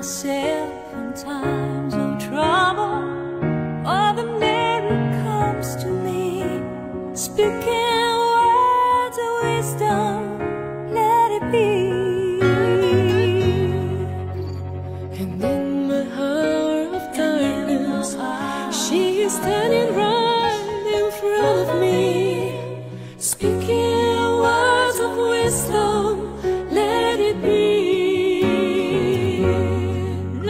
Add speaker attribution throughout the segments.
Speaker 1: myself in times of trouble. All the miracle comes to me, speaking words of wisdom, let it be.
Speaker 2: And in my hour of darkness, she is standing right in front of me, speaking words of wisdom, let it be.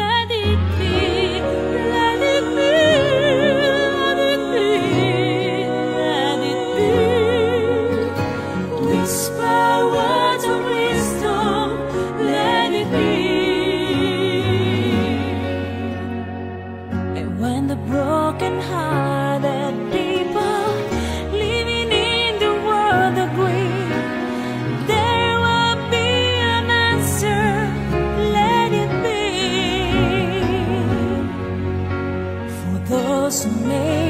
Speaker 1: Let it be, let it be, let it be, let it be. Whisper words of wisdom, let it be. And when the broken-hearted people living in the world agree, there will be an answer, let it be. For those who made